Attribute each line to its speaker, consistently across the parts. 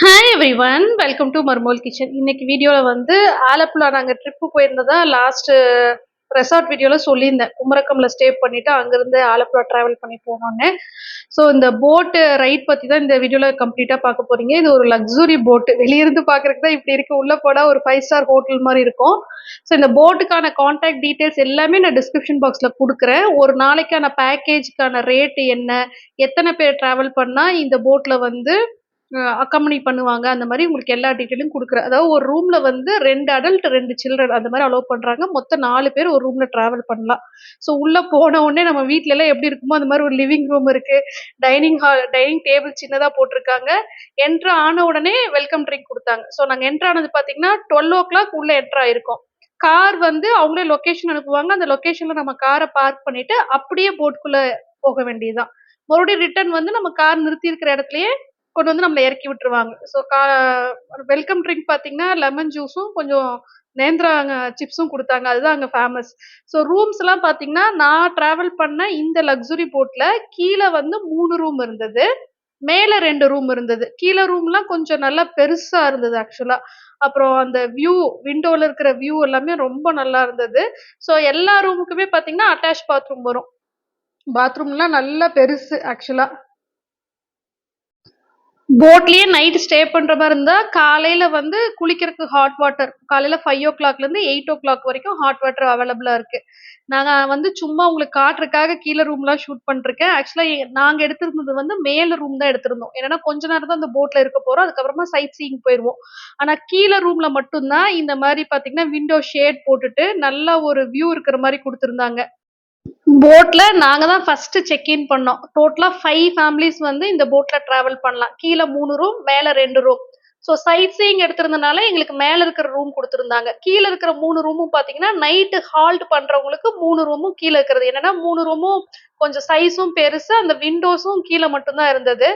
Speaker 1: Hi everyone, welcome to மர்மோல் kitchen. இன்னைக்கு வீடியோவில் வந்து ஆலப்புழா நாங்கள் ட்ரிப்பு போயிருந்ததா லாஸ்ட் ரெசார்ட் வீடியோவில் சொல்லியிருந்தேன். குமரக்கம்ல ஸ்டே பண்ணிட்டு அங்கேருந்து ஆலப்புழா ட்ராவல் பண்ணி போனோன்னு. ஸோ இந்த போட்டு ரைட் பற்றி தான் இந்த வீடியோவில் கம்ப்ளீட்டாக பார்க்க போறீங்க. இது ஒரு லக்ஸுரி போட்டு, வெளியிருந்து பார்க்குறதுக்கு தான் இப்படி இருக்கு, உள்ளே போனால் ஒரு 5 ஸ்டார் ஹோட்டல் மாதிரி இருக்கும். ஸோ இந்த போட்டுக்கான கான்டாக்ட் டீட்டெயில்ஸ் எல்லாமே நான் டிஸ்கிரிப்ஷன் பாக்ஸில் கொடுக்குறேன். ஒரு நாளைக்கான பேக்கேஜுக்கான ரேட்டு என்ன, எத்தனை பேர் ட்ராவல் பண்ணால் இந்த போட்டில் வந்து அக்காம்பனி பண்ணுவாங்க, அந்த மாதிரி உங்களுக்கு எல்லா டீட்டெயிலும் கொடுக்குறேன். அதாவது ஒரு ரூம்ல வந்து 2 அடல்ட் 2 சில்ட்ரன் அந்த மாதிரி அலோவ் பண்றாங்க. மொத்தம் 4 பேர் ஒரு ரூம்ல டிராவல் பண்ணலாம். ஸோ உள்ள போன உடனே நம்ம வீட்ல எல்லாம் எப்படி இருக்குமோ அந்த மாதிரி ஒரு லிவிங் ரூம் இருக்கு. டைனிங் டேபிள் சின்னதா போட்டிருக்காங்க. என்ட்ரு ஆன உடனே வெல்கம் ட்ரிங்க் கொடுத்தாங்க. ஸோ நாங்க என்ட்ரு ஆனது பாத்தீங்கன்னா 12 o'clock உள்ள என்ட்ரு ஆயிருக்கோம். கார் வந்து அவங்களே லொகேஷன் அனுப்புவாங்க. அந்த லொகேஷன்ல நம்ம காரை பார்க் பண்ணிட்டு அப்படியே போட்குள்ள போக வேண்டியதுதான். மறுபடியும் ரிட்டர்ன் வந்து நம்ம கார் நிறுத்தி இருக்கிற இடத்துலயே கொண்டு வந்து நம்மள இறக்கி விட்டுருவாங்க. ஸோ வெல்கம் ட்ரிங்க் பார்த்தீங்கன்னா, லெமன் ஜூஸும் கொஞ்சம் நேந்திரா சிப்ஸும் குடுத்தாங்க. அதுதான் அங்க ஃபேமஸ். ஸோ ரூம்ஸ்லாம் பார்த்தீங்கன்னா, நான் டிராவல் பண்ண இந்த லக்ஸுரி போட்ல கீழ வந்து 3 ரூம் இருந்தது. மேல 2 ரூம் இருந்தது. கீழ ரூம்லாம் கொஞ்சம் நல்லா பெருசா இருந்தது ஆக்சுவலா. அப்புறம் அந்த விண்டோல இருக்கிற வியூ எல்லாமே ரொம்ப நல்லா இருந்தது. ஸோ எல்லா ரூமுக்குமே பார்த்தீங்கன்னா, அட்டாச் பாத்ரூம் வரும். பாத்ரூம்லாம் நல்லா பெருசு ஆக்சுவலா. போட்லயே நைட் ஸ்டே பண்ற மாதிரி இருந்தா காலையில வந்து குளிக்கிறதுக்கு ஹாட் வாட்டர் காலையில 5 o'clockல இருந்து 8 o'clock வரைக்கும் ஹாட் வாட்டர் அவைலபிளா இருக்கு. நாங்க வந்து சும்மா உங்களுக்கு காட்டுறதுக்காக கீழே ரூம்லாம் ஷூட் பண்ணிருக்கேன். ஆக்சுவலா நாங்க எடுத்திருந்தது வந்து மேல ரூம் தான் எடுத்திருந்தோம். ஏன்னா கொஞ்ச நேரம் தான் அந்த போட்ல இருக்க போறோம். அதுக்கப்புறமா சைட் சீயிங் போயிருவோம். ஆனா கீழே ரூம்ல மட்டும்தான் இந்த மாதிரி பாத்தீங்கன்னா விண்டோ ஷேட் போட்டுட்டு நல்ல ஒரு வியூ இருக்கிற மாதிரி கொடுத்திருந்தாங்க. போட்ல நாங்க தான் ஃபர்ஸ்ட் செக் இன் பண்ணோம். டோட்டலா 5 ஃபேமிலிஸ் வந்து இந்த போட்ல டிராவல் பண்ணலாம். கீழ 3 ரூம், மேல 2 ரூம். ஸோ சைட் சீயிங் எடுத்திருந்தனால எங்களுக்கு மேல இருக்கிற ரூம் குடுத்திருந்தாங்க. கீழ இருக்கிற 3 ரூமும் பார்த்தீங்கன்னா, நைட் ஹால்ட் பண்றவங்களுக்கு 3 ரூமும் கீழ இருக்கிறது. என்னன்னா 3 ரூமும் கொஞ்சம் சைஸும் பெருசு. அந்த விண்டோஸும் கீழ மட்டும் தான் இருந்தது.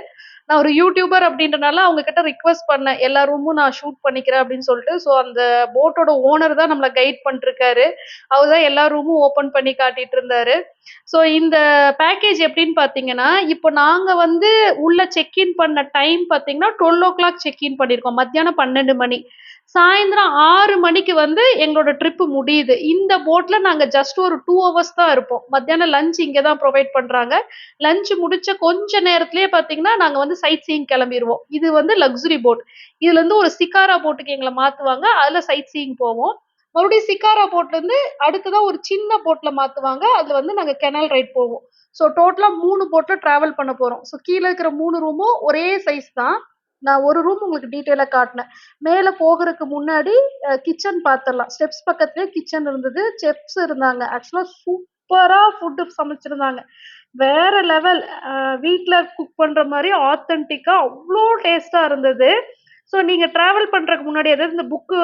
Speaker 1: நான் ஒரு யூடியூபர் அப்படின்றனால அவங்க கிட்ட ரிக்வெஸ்ட் பண்ணேன். எல்லா ரூமும் நான் ஷூட் பண்ணிக்கிறேன் அப்படின்னு சொல்லிட்டு. ஸோ அந்த போட்டோட ஓனர் தான் நம்மள கைட் பண்ணிருக்காரு. அவர் தான் எல்லா ரூமும் ஓப்பன் பண்ணி காட்டிட்டு இருந்தாரு. ஸோ இந்த பேக்கேஜ் எப்படின்னு பார்த்தீங்கன்னா, இப்போ நாங்க வந்து உள்ள செக் இன் பண்ண டைம் பார்த்தீங்கன்னா, 12 o'clock செக் இன் பண்ணியிருக்கோம். மத்தியானம் 12 மணி. சாயந்திரம் 6 மணிக்கு வந்து எங்களோட ட்ரிப் முடியுது. இந்த போட்ல நாங்க ஜஸ்ட் ஒரு 2 ஹவர்ஸ் தான் இருப்போம். மத்தியானம் லஞ்ச் இங்க தான் ப்ரொவைட் பண்றாங்க. லஞ்ச் முடிச்ச கொஞ்ச நேரத்திலேயே பார்த்தீங்கன்னா, நாங்க வந்து சைட் சீயிங் கிளம்பிருவோம். இது வந்து லக்ஸுரி போட். இதுல இருந்து ஒரு சிக்காரா போட்டுக்கு எங்கள மாத்துவாங்க. அதுல சைட் சீயிங் போவோம். மறுபடியும் சிக்காரா போட்ல இருந்து அடுத்ததா ஒரு சின்ன போட்ல மாத்துவாங்க. அதுல வந்து நாங்க கெனல் ரைட் போவோம். ஸோ டோட்டலா 3 போட்ல டிராவல் பண்ண போறோம். ஸோ கீழ இருக்கிற 3 ரூமும் ஒரே சைஸ் தான். நான் ஒரு ரூம் உங்களுக்கு டீட்டெயிலா காட்டுனேன். மேல போகறதுக்கு முன்னாடி கிச்சன் பாத்துரலாம். ஸ்டெப்ஸ் பக்கத்திலேயே கிச்சன் இருந்தது. செஃப்ஸ் இருந்தாங்க. ஆக்சுவலா சூப்பரா ஃபுட் சமைச்சிருந்தாங்க. வேற லெவல். வீட்ல குக் பண்ற மாரி ஆத்தென்டிக்கா அவ்ளோ டேஸ்ட்டா இருந்தது. ஸோ நீங்க டிராவல் பண்றதுக்கு முன்னாடி அதாவது இந்த புக்கு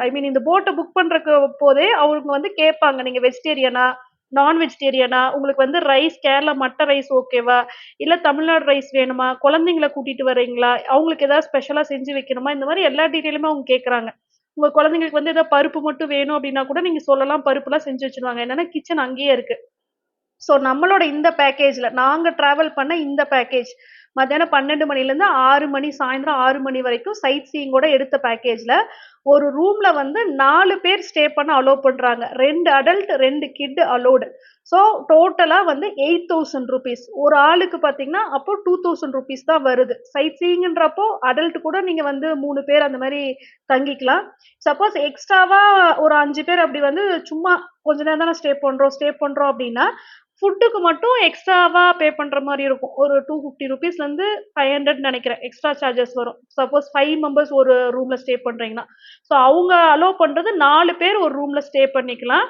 Speaker 1: ஐ மீன் இந்த போட்ட புக் பண்றதுக்கு போதே அவங்க வந்து கேட்பாங்க. நீங்க வெஜிடேரியனா? நான் வெஜிடேரியனா? உங்களுக்கு வந்து ரைஸ் கேரளா மட்ட ரைஸ் ஓகேவா? இல்ல தமிழ்நாடு ரைஸ் வேணுமா? குழந்தைங்கள கூட்டிட்டு வரீங்களா? அவங்களுக்கு ஏதாவது ஸ்பெஷலா செஞ்சு வைக்கணுமா? இந்த மாரி எல்லா டீட்டெயிலுமே அவங்க கேட்கறாங்க. உங்க குழந்தைங்களுக்கு வந்து ஏதாவது பருப்பு மட்டும் வேணும் அப்டின்னா கூட நீங்க சொல்லலாம். பருப்புலாம் செஞ்சு வச்சுருவாங்க. என்னன்னா கிச்சன் அங்கேயே இருக்கு. ஸோ நம்மளோட இந்த பேக்கேஜ்ல நாங்க டிராவல் பண்ண இந்த பேக்கேஜ் மத்தியானம் 12 மணிலேருந்து 6 மணி சாயந்தரம் 6 மணி வரைக்கும் சைட் சீயிங்கோட எடுத்த பேக்கேஜ்ல ஒரு ரூம்ல வந்து 4 பேர் ஸ்டே பண்ண அலோவ் பண்றாங்க. 2 அடல்ட் 2 கிட் அலோவ்டு. ஸோ டோட்டலா வந்து 8000 ரூபீஸ். ஒரு ஆளுக்கு பார்த்தீங்கன்னா, அப்போ 2000 ரூபீஸ் தான் வருது. சைட் சீயிங்ன்றப்போ அடல்ட் கூட நீங்க வந்து 3 பேர் அந்த மாரி தங்கிக்கலாம். சப்போஸ் எக்ஸ்ட்ராவா ஒரு 5 பேர் அப்படி வந்து சும்மா கொஞ்ச நேரம் தானே ஸ்டே பண்றோம் அப்படின்னா, ஃபுட்டுக்கு மட்டும் எக்ஸ்ட்ராவா பே பண்ற மாரி இருக்கும். ஒரு ₹250லேருந்து 500 நெனைக்கிறேன். எக்ஸ்ட்ரா சார்ஜஸ் வரும். சப்போஸ் 5 மெம்பர்ஸ் ஒரு ரூம்ல ஸ்டே பண்றீங்கன்னா. ஸோ அவங்க அலோவ் பண்றது 4 பேர் ஒரு ரூம்ல ஸ்டே பண்ணிக்கலாம்.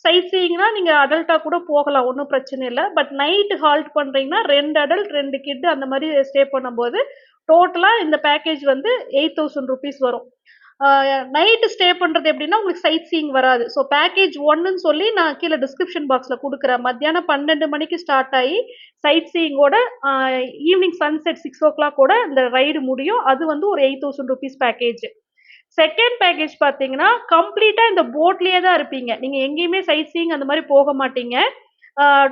Speaker 1: சைட் சீயிங்னா நீங்க அடல்ட்டா கூட போகலாம். ஒண்ணும் பிரச்சனை இல்ல. பட் நைட் ஹால்ட் பண்றீங்கன்னா 2 அடல்ட் 2 கிட் அந்த மாரி ஸ்டே பண்ணும்போது, டோட்டலா இந்த பேக்கேஜ் வந்து ₹8000 வரும். ஆ நைட் ஸ்டே பண்றது எப்படின்னா, உங்களுக்கு சைட் சீயிங் வராது. ஸோ பேக்கேஜ் 1ன்னு சொல்லி நான் கீழ டிஸ்கிரிப்ஷன் பாக்ஸ்ல குடுக்குறேன். மத்தியானம் 12 மணிக்கு ஸ்டார்ட் ஆயி, சைட் சீயிங்கோட ஆ ஈவினிங் சன்செட் 6:00 ஓட இந்த ரைடு முடியும். அது வந்து ஒரு ₹8000 பேக்கேஜ். செகண்ட் பேக்கேஜ் பார்த்தீங்கன்னா, கம்ப்ளீட்டா இந்த போட்லயே தான் இருப்பீங்க. நீங்க எங்கேயுமே சைட் சீயிங் அந்த மாரி போக மாட்டீங்க.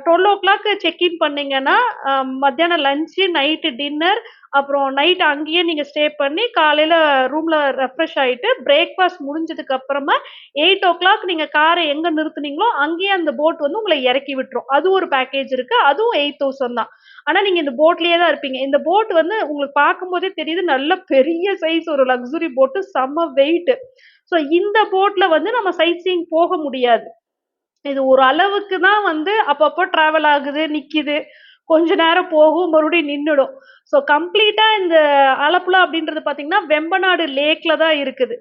Speaker 1: 12:00 செக்இன் பண்ணீங்கன்னா, மத்தியானம் லஞ்ச், நைட் டின்னர், அப்புறம் நைட் அங்கேயே நீங்க ஸ்டே பண்ணி காலையில ரூம்ல ரெஃப்ரெஷ் ஆயிட்டு பிரேக்ஃபாஸ்ட் முடிஞ்சதுக்கு அப்புறமா 8:00 நீங்க கார எங்க நிறுத்துனீங்களோ அங்கேயே அந்த போட் வந்து உங்களை இறக்கி விட்டுரும். அது ஒரு பேக்கேஜ் இருக்கு. அதுவும் 8,000 தான். ஆனா நீங்க இந்த போட்லயே தான் இருப்பீங்க. இந்த போட் வந்து உங்களுக்கு பார்க்கும்போதே தெரியுது நல்ல பெரிய சைஸ் ஒரு லக்ஸுரி போட், செம்ம வெயிட். சோ இந்த போட்ல வந்து நம்ம சைட் சீயிங் போக முடியாது. இது ஒரு அளவுக்கு தான் வந்து அப்பப்போ டிராவல் ஆகுது, நிக்குது. கொஞ்ச நேரம் போகும், மறுபடியும் நின்னுடும். ஸோ கம்ப்ளீட்டா இந்த ஆலப்புழா அப்படின்றது பார்த்தீங்கன்னா, வெம்பநாடு லேக்ல தான் இருக்குது.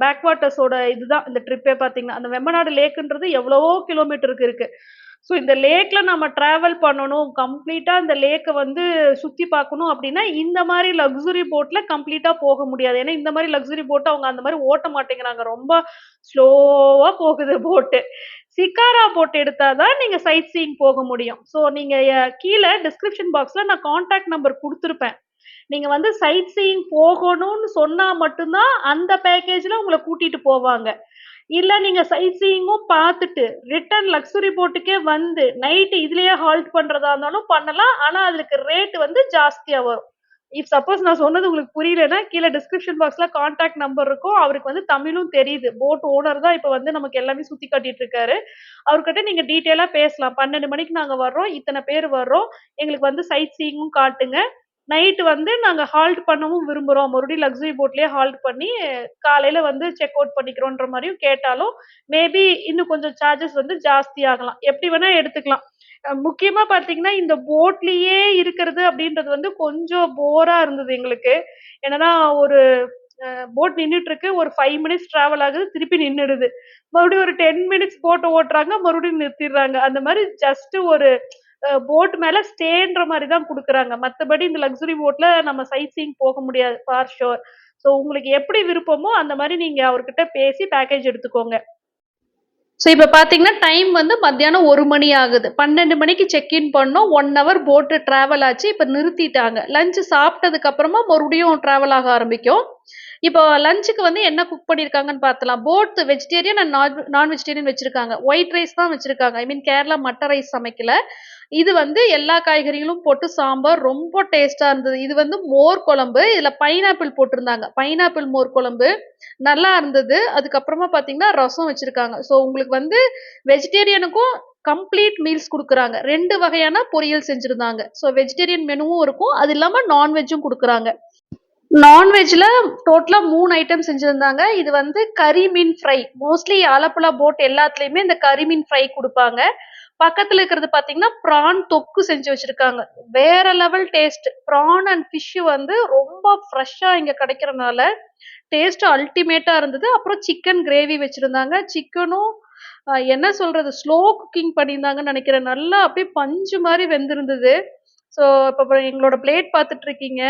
Speaker 1: பேக் வாட்டர்ஸோட இதுதான் இந்த ட்ரிப்பே பார்த்தீங்கன்னா. அந்த வெம்பநாடு லேக்ன்றது எவ்வளவோ கிலோமீட்டருக்கு இருக்கு. ஸோ இந்த லேக்ல நம்ம டிராவல் பண்ணணும், கம்ப்ளீட்டா இந்த லேக்க வந்து சுத்தி பார்க்கணும் அப்படின்னா, இந்த மாரி லக்ஸுரி போட்ல கம்ப்ளீட்டா போக முடியாது. ஏன்னா, இந்த மாரி லக்ஸுரி போட் அவங்க அந்த மாரி ஓட்ட மாட்டேங்கிறாங்க. ரொம்ப ஸ்லோவா போகுது போட்டு. சிக்காரா போட் எடுத்தா தான் நீங்க சைட் சீயிங் போக முடியும். ஸோ நீங்க கீழ டிஸ்கிரிப்ஷன் பாக்ஸ்ல நான் கான்டாக்ட் நம்பர் குடுத்திருப்பேன். நீங்க வந்து சைட் சீயிங் போகணும்னு சொன்னா மட்டும் தான் அந்த பேக்கேஜ்ல உங்கள கூட்டிட்டு போவாங்க. இல்ல நீங்க சைட் சீயிங்கும் பார்த்துட்டு, ரிட்டர்ன் லக்ஸுரி போட்டுக்கே வந்து, நைட் இதுலயே ஹால்ட் பண்றதா இருந்தாலும் பண்ணலாம். ஆனா அதுக்கு ரேட் வந்து ஜாஸ்தியா வரும். இஃப் சப்போஸ் நான் சொன்னது உங்களுக்கு புரியலன்னா, கீழ டிஸ்கிரிப்ஷன் பாக்ஸ்ல கான்டாக்ட் நம்பர் இருக்கும். அவருக்கு வந்து தமிழும் தெரியுது. போட் ஓனர் தான் இப்ப வந்து நமக்கு எல்லாமே சுத்தி காட்டிட்டு இருக்காரு. அவர்கிட்ட நீங்க டீட்டெயிலா பேசலாம். 12 மணிக்கு நாங்க வர்றோம். இத்தன பேர் வர்றோம். எங்களுக்கு வந்து சைட் சீயிங்கும் காட்டுங்க. நைட் வந்து நாங்க ஹால்ட் பண்ணவும் விரும்புறோம். மறுபடியும் லக்ஸுரி போட்லயே ஹால்ட் பண்ணி காலையில வந்து செக் அவுட் பண்ணிக்கிறோன்ற மாரியும் கேட்டாலும், மேபி இன்னும் கொஞ்சம் சார்ஜஸ் வந்து ஜாஸ்தி ஆகலாம். எப்படி வேணா எடுத்துக்கலாம். முக்கியமா பார்த்தீங்கன்னா, இந்த போட்லயே இருக்கிறது அப்படின்றது வந்து கொஞ்சம் போரா இருந்தது எங்களுக்கு. என்னன்னா ஒரு போட் நின்னுட்டு இருக்கு. ஒரு 5 மினிட்ஸ் டிராவல் ஆகுது. திருப்பி நின்னுடுது. மறுபடியும் ஒரு 10 மினிட்ஸ் போட்ட ஓட்டுறாங்க. மறுபடியும் நிறுத்திடுறாங்க. அந்த மாரி ஜஸ்ட் ஒரு போட் மேல ஸ்டேன்ற மாரி தான் குடுக்குறாங்க. மத்தபடி இந்த லக்ஸுரி போட்ல நம்ம சைட் சீயிங் போக முடியாது ஃபார் ஷூர். ஸோ உங்களுக்கு எப்படி விருப்பமோ அந்த மாரி நீங்க அவர்கிட்ட பேசி பேக்கேஜ் எடுத்துக்கோங்க. ஸோ இப்ப பார்த்தீங்கன்னா, டைம் வந்து மத்தியானம் 1 மணி ஆகுது. 12 மணிக்கு செக் இன் பண்ணோம். 1 ஹவர் போட் டிராவல் ஆச்சு. இப்ப நிறுத்திட்டாங்க. லஞ்ச் சாப்பிட்டதுக்கு அப்புறமா மறுபடியும் டிராவல் ஆக ஆரம்பிக்கும். இப்போ லஞ்சுக்கு வந்து என்ன குக் பண்ணியிருக்காங்கன்னு பார்த்தலாம். போத் வெஜிடேரியன் அண்ட் நான் வெஜிடேரியன் வச்சிருக்காங்க. ஒயிட் ரைஸ் தான் வச்சிருக்காங்க. ஐ மீன் கேரளா மட்ட ரைஸ் சமைக்கல. இது வந்து எல்லா காய்கறிகளும் போட்டு சாம்பார் ரொம்ப டேஸ்ட்டா இருந்தது. இது வந்து மோர் குழம்பு. இதுல பைனாப்பிள் போட்டிருந்தாங்க. பைனாப்பிள் மோர் குழம்பு நல்லா இருந்தது. அதுக்கப்புறமா பார்த்தீங்கன்னா, ரசம் வச்சிருக்காங்க. ஸோ உங்களுக்கு வந்து வெஜிடேரியனுக்கும் கம்ப்ளீட் மீல்ஸ் குடுக்குறாங்க. 2 வகையான பொரியல் செஞ்சிருந்தாங்க. ஸோ வெஜிடேரியன் மெனுவும் இருக்கும். அது இல்லாம நான்வெஜ்ஜும் குடுக்குறாங்க. நான்வெஜ்ல டோட்டலா 3 ஐட்டம் செஞ்சிருந்தாங்க. இது வந்து கறி மீன் ஃப்ரை. மோஸ்ட்லி ஆலப்புழா போட் எல்லாத்துலயுமே இந்த கறி மீன் ஃப்ரை குடுப்பாங்க. பக்கத்துல இருக்கிறது பார்த்தீங்கன்னா, ப்ரான் தொக்கு செஞ்சு வச்சிருக்காங்க. வேற level taste. Prawn and fish வந்து ரொம்ப ஃப்ரெஷ்ஷா இங்க கிடைக்கிறனால, டேஸ்ட் அல்டிமேட்டா இருந்தது. அப்புறம் சிக்கன் கிரேவி வச்சிருந்தாங்க. சிக்கனும் என்ன சொல்றது? ஸ்லோ குக்கிங் பண்ணியிருந்தாங்கன்னு நெனைக்கிறேன். நல்லா அப்படியே பஞ்சு மாரி வெந்திருந்தது. ஸோ இப்ப எங்களோட பிளேட் பார்த்துட்டு இருக்கீங்க.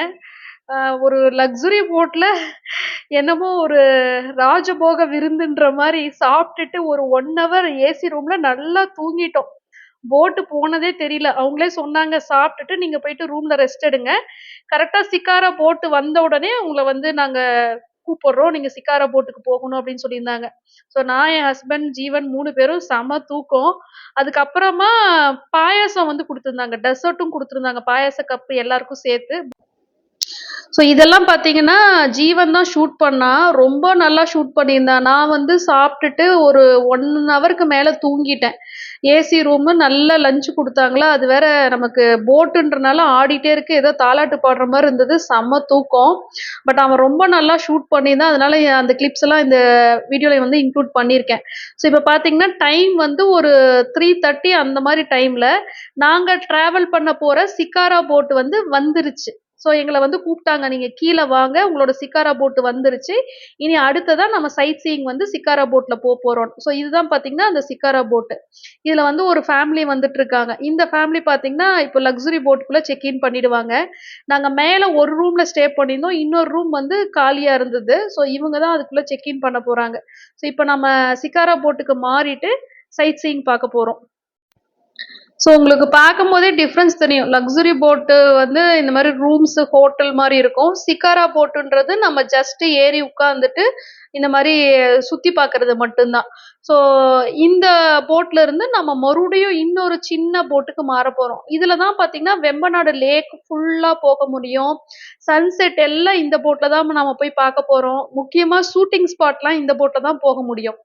Speaker 1: ஒரு லக்ஸுரி போட்ல என்னமோ ஒரு ராஜபோக விருந்துன்ற மாரி சாப்ட்டுட்டு ஒரு 1 ஹவர் ஏசி ரூம்ல நல்லா தூங்கிட்டோம். போட் போனதே தெரியல. அவங்களே சொன்னாங்க, "சாப்ட்டுட்டு நீங்க போயிட்டு ரூம்ல ரெஸ்ட் எடுங்க. கரெக்ட்டா சிக்காரா போட் வந்த உடனே உங்கள வந்து நாங்க கூப்பிடுறோம். நீங்க சிக்காரா போட்டுக்கு போகணும்." அப்படின்னு சொல்லியிருந்தாங்க. ஸோ நான், என் ஹஸ்பண்ட், ஜீவன் 3 பேரும் செம தூக்கம். அதுக்கப்புறமா பாயாசம் வந்து குடுத்திருந்தாங்க. டெசர்ட்டும் குடுத்திருந்தாங்க. பாயாச கப் எல்லாருக்கும் சேர்த்து. ஸோ இதெல்லாம் பார்த்தீங்கன்னா, ஜீவன் தான் ஷூட் பண்ணான். ரொம்ப நல்லா ஷூட் பண்ணியிருந்தான். நான் வந்து சாப்பிட்டுட்டு ஒரு 1 ஹவருக்கு மேல தூங்கிட்டேன். ஏசி ரூமு நல்ல லஞ்ச் குடுத்தாங்களா, அது வேற நமக்கு போட்டுன்றனால ஆடிட்டே இருக்கு. ஏதோ தாலாட்டு பாடுற மாரி இருந்தது. செம்ம தூக்கம். பட் அவன் ரொம்ப நல்லா ஷூட் பண்ணியிருந்தான். அதனால அந்த கிளிப்ஸ் எல்லாம் இந்த வீடியோல வந்து இன்க்ளூட் பண்ணியிருக்கேன். ஸோ இப்ப பார்த்தீங்கன்னா, டைம் வந்து ஒரு 3:30 அந்த மாரி டைம்ல நாங்க டிராவல் பண்ண போற சிக்காரா போட் வந்து வந்துருச்சு. ஸோ எங்கள வந்து கூப்பிட்டாங்க. நீங்க கீழ வாங்க. உங்களோட சிக்காரா போட் வந்துருச்சு. இனி அடுத்ததா நம்ம சைட் சீயிங் வந்து சிக்காரா போட்ல போறோம். ஸோ இதுதான் பார்த்தீங்கன்னா, அந்த சிக்காரா போட். இதுல வந்து ஒரு ஃபேமிலி வந்துட்டு இருக்காங்க. இந்த ஃபேமிலி பார்த்தீங்கன்னா, இப்போ லக்ஸுரி போட்குள்ள செக் இன் பண்ணிடுவாங்க. நாங்க மேல ஒரு ரூம்ல ஸ்டே பண்ணியிருந்தோம். இன்னொரு ரூம் வந்து காலியா இருந்தது. ஸோ இவங்க தான் அதுக்குள்ள செக் இன் பண்ண போறாங்க. ஸோ இப்ப நம்ம சிக்காரா போட்டுக்கு மாறிட்டு சைட் சீயிங் பார்க்க போறோம். ஸோ உங்களுக்கு பார்க்கும்போதே டிஃப்ரென்ஸ் தெரியும். லக்ஸுரி போட்டு வந்து இந்த மாரி ரூம்ஸ், ஹோட்டல் மாரி இருக்கும். சிக்காரா போட்டுன்றது நம்ம ஜஸ்ட் ஏறி உட்கார்ந்துட்டு, இந்த மாதிரி சுத்தி பார்க்கறது மட்டும்தான். ஸோ இந்த போட்ல இருந்து நம்ம மறுபடியும் இன்னொரு சின்ன போட்டுக்கு மாற போறோம். இதுல தான் பாத்தீங்கன்னா வெம்பநாடு லேக் ஃபுல்லா போக முடியும். சன்செட் எல்லாம் இந்த போட்ல தான் நம்ம போய் பார்க்க போறோம். முக்கியமா ஷூட்டிங் ஸ்பாட்லாம் இந்த போட்ல தான் போக முடியும்.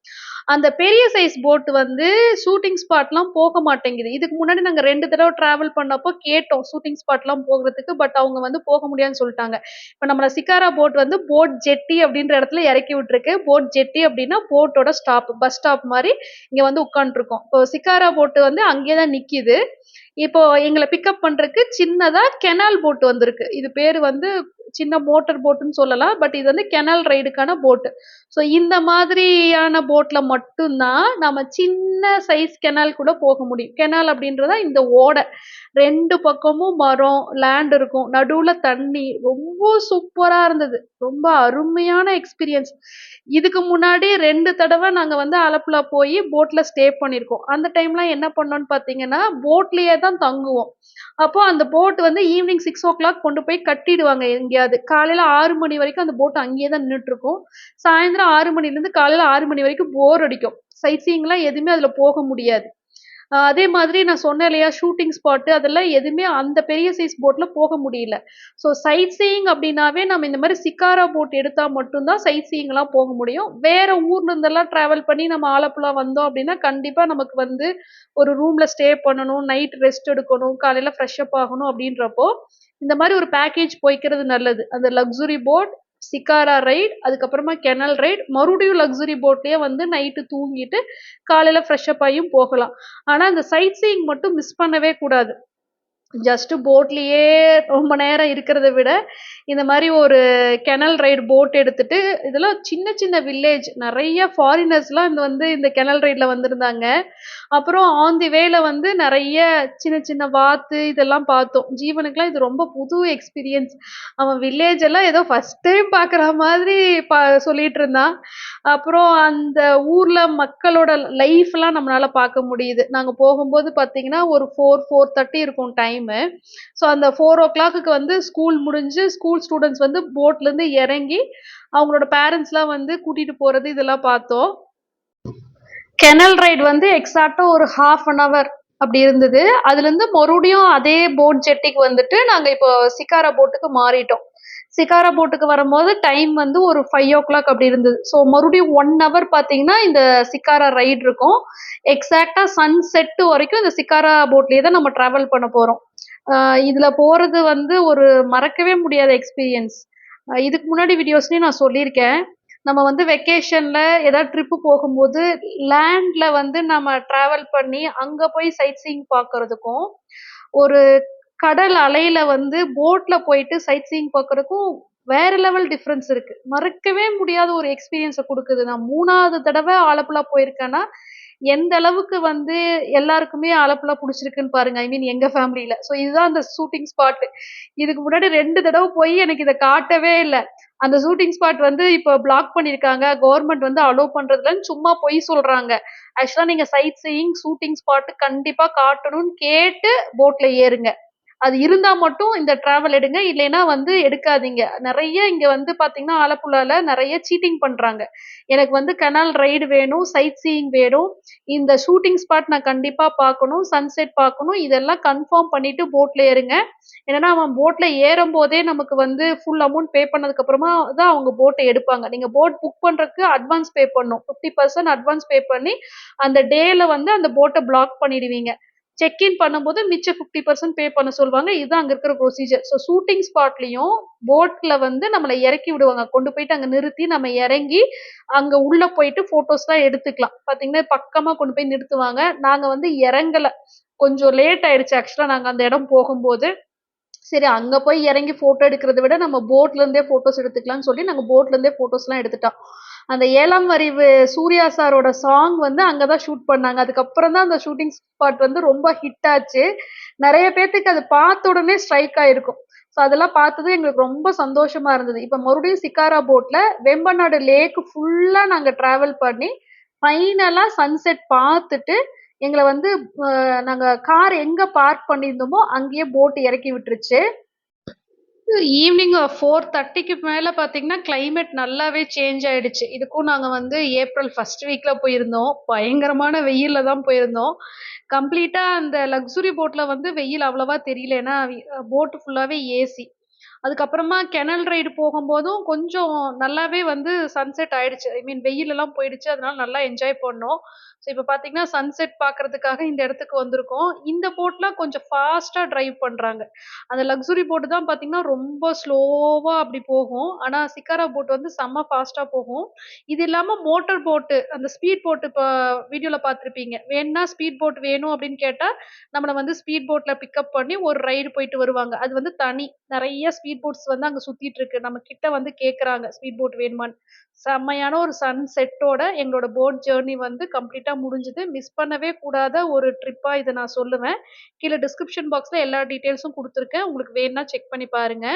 Speaker 1: அந்த பெரிய சைஸ் போட் வந்து ஷூட்டிங் ஸ்பாட்லாம் போக மாட்டேங்குது. இதுக்கு முன்னாடி நாங்க 2 தடவ டிராவல் பண்ணப்போ கேட்டோம் ஷூட்டிங் ஸ்பாட்லாம் போகுறதுக்கு. பட் அவங்க வந்து போக முடியாதுன்னு சொல்ட்டாங்க. இப்ப நம்மள சிக்காரா போட் வந்து போட் ஜெட்டி அப்படின்ற இடத்துல இறக்கி விட்டுருக்கு. போட் ஜெட்டி அப்படின்னா போட்டோட ஸ்டாப், பஸ் ஸ்டாப் மாரி இங்க வந்து உட்காந்துருக்கோம். இப்போ சிக்காரா போட் வந்து அங்கேயே தான் நிக்கிது. இப்போ எங்கள பிக்கப் பண்றதுக்கு சின்னதா கெனால் போட் வந்திருக்கு. இது பேரு வந்து சின்ன மோட்டார் போட்டுன்னு சொல்லலாம். பட் இது வந்து கெனால் ரைடுக்கான போட். ஸோ இந்த மாதிரியான போட்ல மட்டும் தான் நம்ம சின்ன சைஸ் கெனால் கூட போக முடியும். கெனால் அப்படின்றதா இந்த ஓடை. 2 பக்கமும் மரம், லேண்ட் இருக்கும். நடுவுல தண்ணி. ரொம்ப சூப்பரா இருந்தது. ரொம்ப அருமையான எக்ஸ்பீரியன்ஸ். இதுக்கு முன்னாடி 2 தடவ நாங்க வந்து ஆலப்புழா போயி போட்ல ஸ்டே பண்ணியிருக்கோம். அந்த டைம்லாம் என்ன பண்ணோம்னு பார்த்தீங்கன்னா, போட்லயே தான் தங்குவோம். அப்போ அந்த போட் வந்து ஈவினிங் 6:00 கொண்டு போய் கட்டிடுவாங்க எங்கேயாவது. காலையில 6 மணி வரைக்கும் அந்த போட் அங்கேயே தான் நின்னுட்டுருக்கும். சாயந்தரம் 6 மணிலேருந்து காலையில 6 மணி வரைக்கும் போர் அடிக்கும். சைட் சீயிங்லாம் எதுவுமே அதுல போக முடியாது. அதே மாதிரி நான் சொன்னேன் இல்லையா, ஷூட்டிங் ஸ்பாட்டு அதெல்லாம் எதுவுமே அந்த பெரிய சைஸ் போட்ல போக முடியல. ஸோ சைட் சீயிங் அப்படின்னாவே நம்ம இந்த மாரி சிக்காரா போட் எடுத்தா மட்டும் தான் சைட் சீயிங்லாம் போக முடியும். வேற ஊர்ல இருந்தெல்லாம் டிராவல் பண்ணி நம்ம ஆலப்புழா வந்தோம் அப்படின்னா, கண்டிப்பா நமக்கு வந்து ஒரு ரூம்ல ஸ்டே பண்ணணும், நைட் ரெஸ்ட் எடுக்கணும், காலையில ஃப்ரெஷ் அப் ஆகணும் அப்படின்றப்போ, இந்த மாரி ஒரு பேக்கேஜ் போய்க்கிறது நல்லது. அந்த லக்ஸுரி போட், சிக்காரா ரைட், அதுக்கப்புறமா கெனல் ரைட், மறுபடியும் லக்ஸுரி போட்லயே வந்து நைட்டு தூங்கிட்டு, காலையில ஃப்ரெஷ் அப் ஆகியும் போகலாம். ஆனா இந்த சைட் சீயிங் மட்டும் மிஸ் பண்ணவே கூடாது. ஜஸ்ட் போட்லயே ரொம்ப நேரம் இருக்கிறத விட, இந்த மாரி ஒரு கெனல் ரைடு போட் எடுத்துட்டு, இதெல்லாம் சின்ன சின்ன வில்லேஜ். நெறைய ஃபாரினர்ஸ்லாம் வந்து இந்த கெனல் ரைட்ல வந்திருந்தாங்க. அப்புறம் ஆன் தி வேல வந்து நெறைய சின்ன சின்ன வாத்து இதெல்லாம் பார்த்தோம். ஜீவனுக்குலாம் இது ரொம்ப புது எக்ஸ்பீரியன்ஸ். அவன் வில்லேஜ் எல்லாம் ஏதோ ஃபர்ஸ்ட் டைம் பார்க்குற மாதிரி சொல்லிட்டு இருந்தான். அப்புறம் அந்த ஊர்ல மக்களோட லைஃப்லாம் நம்மளால பார்க்க முடியுது. நாங்க போகும்போது பார்த்தீங்கன்னா, ஒரு 4:30 இருக்கும் டைமு. ஸோ அந்த 4:00க்கு வந்து ஸ்கூல் முடிஞ்சு, ஸ்கூல் ஸ்டூடண்ட்ஸ் வந்து போட்லேருந்து இறங்கி, அவங்களோட பேரண்ட்ஸ்லாம் வந்து கூட்டிட்டு போறது இதெல்லாம் பார்த்தோம். கெனல் ரைடு வந்து எக்ஸாக்ட்டா ஒரு 1/2 அன் ஹவர் அப்படி இருந்தது. அதுலேருந்து மறுபடியும் அதே போட் ஜெட்டிக்கு வந்துட்டு, நாங்க இப்போ சிக்காரா போட்டுக்கு மாறிட்டோம். சிக்காரா போட்டுக்கு வரும்போது டைம் வந்து ஒரு 5:00 அப்படி இருந்தது. ஸோ மறுபடியும் 1 ஹவர் பார்த்தீங்கன்னா, இந்த சிக்காரா ரைடு இருக்கும். எக்ஸாக்ட்டா சன் செட் வரைக்கும் இந்த சிக்காரா போட்லயே தான் நம்ம டிராவல் பண்ண போறோம். அ இதுல போறது வந்து ஒரு மறக்கவே முடியாத எக்ஸ்பீரியன்ஸ். இதுக்கு முன்னாடி வீடியோஸ்லயும் நான் சொல்லியிருக்கேன். நம்ம வந்து வெக்கேஷன்ல ஏதாவது ட்ரிப்பு போகும்போது, லேண்ட்ல வந்து நம்ம டிராவல் பண்ணி, அங்க போய் சைட் சீயிங் பார்க்கறதுக்கும், ஒரு கடல் அலையில வந்து போட்ல போயிட்டு சைட் சீயிங் பார்க்கறதுக்கும் வேற லெவல் டிஃபரன்ஸ் இருக்கு. மறக்கவே முடியாத ஒரு எக்ஸ்பீரியன்ஸ குடுக்குது. நான் 3வது தடவ ஆலப்புழா போயிருக்கேன்னா, எந்த அளவுக்கு வந்து எல்லாருக்குமே ஆலப்புழா புடிச்சிருக்குன்னு பாருங்க. ஐ மீன் எங்க ஃபேமிலில. ஸோ இதுதான் அந்த ஷூட்டிங் ஸ்பாட். இதுக்கு முன்னாடி 2 தடவ போய் எனக்கு இத காட்டவே இல்ல. அந்த ஷூட்டிங் ஸ்பாட் வந்து இப்ப பிளாக் பண்ணியிருக்காங்க. கவர்ன்மெண்ட் வந்து அலோவ் பண்றதில்லன்னு சும்மா பொய் சொல்றாங்க. ஆக்சுவலா நீங்க சைட் சீயிங், ஷூட்டிங் ஸ்பாட் கண்டிப்பா காட்டணும்னு கேட்டு போட்ல ஏறுங்க. அது இருந்தா மட்டும் இந்த டிராவல் எடுங்க. இல்லைன்னா வந்து எடுக்காதீங்க. நெறைய இங்க வந்து பார்த்தீங்கன்னா, ஆலப்புழால நெறைய சீட்டிங் பண்றாங்க. எனக்கு வந்து கெனால் ரைடு வேணும், சைட் சீயிங் வேணும். இந்த ஷூட்டிங் ஸ்பாட் நான் கண்டிப்பா பார்க்கணும், சன்செட் பார்க்கணும். இதெல்லாம் கன்ஃபார்ம் பண்ணிட்டு போட்ல ஏறுங்க. என்னன்னா, அவன் போட்ல ஏறும்போதே நமக்கு வந்து ஃபுல் அமௌண்ட் பே பண்ணதுக்கு அப்புறமா தான் அவங்க போட்ட எடுப்பாங்க. நீங்க போட் புக் பண்றதுக்கு அட்வான்ஸ் பே பண்ணணும். 50% அட்வான்ஸ் பே பண்ணி, அந்த டேல வந்து அந்த போட்ட பிளாக் பண்ணிடுவீங்க. செக் இன் பண்ணும்போது மிச்சம் 50% பே பண்ண சொல்லுவாங்க. இதுதான் அங்க இருக்கிற ப்ரொசீஜர். ஸோ ஷூட்டிங் ஸ்பாட்லயும் போட்ல வந்து நம்மள இறக்கி விடுவாங்க. கொண்டு போயிட்டு அங்க நிறுத்தி நம்ம இறங்கி, அங்க உள்ள போயிட்டு ஃபோட்டோஸ்லாம் எடுத்துக்கலாம். பார்த்தீங்கன்னா, பக்கமா கொண்டு போய் நிறுத்துவாங்க. நாங்க வந்து இறங்கல. கொஞ்சம் லேட் ஆயிடுச்சு ஆக்சுவலா நாங்க அந்த இடம் போகும்போது. சரி அங்க போய் இறங்கி ஃபோட்டோ எடுக்கிறத விட நம்ம போட்ல இருந்தே ஃபோட்டோஸ் எடுத்துக்கலாம்னு சொல்லி நாங்க போட்ல இருந்தே ஃபோட்டோஸ்லாம் எடுத்துட்டோம். அந்த 7ஆம் அறிவு சூர்யா சாரோட சாங் வந்து அங்க தான் ஷூட் பண்ணாங்க. அதுக்கப்புறம் தான் அந்த ஷூட்டிங் ஸ்பாட் வந்து ரொம்ப ஹிட் ஆச்சு. நெறைய பேத்துக்கு அது பார்த்த உடனே ஸ்ட்ரைக் ஆயிருக்கும். ஸோ அதெல்லாம் பார்த்தது எங்களுக்கு ரொம்ப சந்தோஷமா இருந்தது. இப்ப மறுபடியும் சிக்காரா போட்ல வெம்பநாடு லேக் ஃபுல்லா நாங்க டிராவல் பண்ணி, ஃபைனலா சன்செட் பார்த்துட்டு, எங்கள வந்து நாங்க கார் எங்க பார்க் பண்ணியிருந்தோமோ, அங்கேயே போட் இறக்கி விட்டுருச்சு. ஈவினிங் 4:30க்கு மேல பார்த்தீங்கன்னா, கிளைமேட் நல்லாவே சேஞ்ச் ஆயிடுச்சு. இதுக்கும் நாங்க வந்து ஏப்ரல் ஃபர்ஸ்ட் வீக்ல போயிருந்தோம். பயங்கரமான வெயில்ல தான் போயிருந்தோம். கம்ப்ளீட்டா அந்த லக்ஸுரி போட்ல வந்து வெயில் அவ்வளவா தெரியல. ஏன்னா, போட் ஃபுல்லாவே ஏசி. அதுக்கப்புறமா கெனல் ரைடு போகும்போதும் கொஞ்சம் நல்லாவே வந்து சன்செட் ஆயிடுச்சு. ஐ மீன் வெயிலெல்லாம் போயிடுச்சு. அதனால நல்லா என்ஜாய் பண்ணோம். ஸோ இப்ப பார்த்தீங்கன்னா, சன்செட் பார்க்கறதுக்காக இந்த இடத்துக்கு வந்திருக்கோம். இந்த போட்லாம் கொஞ்சம் ஃபாஸ்ட்டா டிரைவ் பண்றாங்க. அந்த லக்ஸுரி போட் தான் பார்த்தீங்கன்னா, ரொம்ப ஸ்லோவா அப்படி போகும். ஆனா, சிக்காரா போட் வந்து செம்ம ஃபாஸ்ட்டா போகும். இது இல்லாம மோட்டார் போட்டு, அந்த ஸ்பீட் போட் இப்ப வீடியோல பார்த்திருப்பீங்க. வேணும்னா ஸ்பீட் போட் வேணும் அப்படின்னு கேட்டா, நம்மள வந்து ஸ்பீட் போட்ல பிக்கப் பண்ணி ஒரு ரைடு போயிட்டு வருவாங்க. அது வந்து தனி. நெறைய ஸ்பீட் போட்ஸ் வந்து அங்க சுத்திட்டு இருக்கு. நம்ம கிட்ட வந்து கேட்கறாங்க, ஸ்பீட் போட் வேணுமான்னு. செம்மையான ஒரு சன்செட்டோட எங்களோட போட் ஜர்னி வந்து கம்ப்ளீட்டா முடிஞ்சது. மிஸ் பண்ணவே கூடாத ஒரு ட்ரிப்பா இத நான் சொல்லுவேன். கீழ டிஸ்கிரிப்ஷன் பாக்ஸ்ல எல்லா டீட்டெயில்ஸும் குடுத்துருக்கேன். உங்களுக்கு வேணும்னா செக் பண்ணி பாருங்க.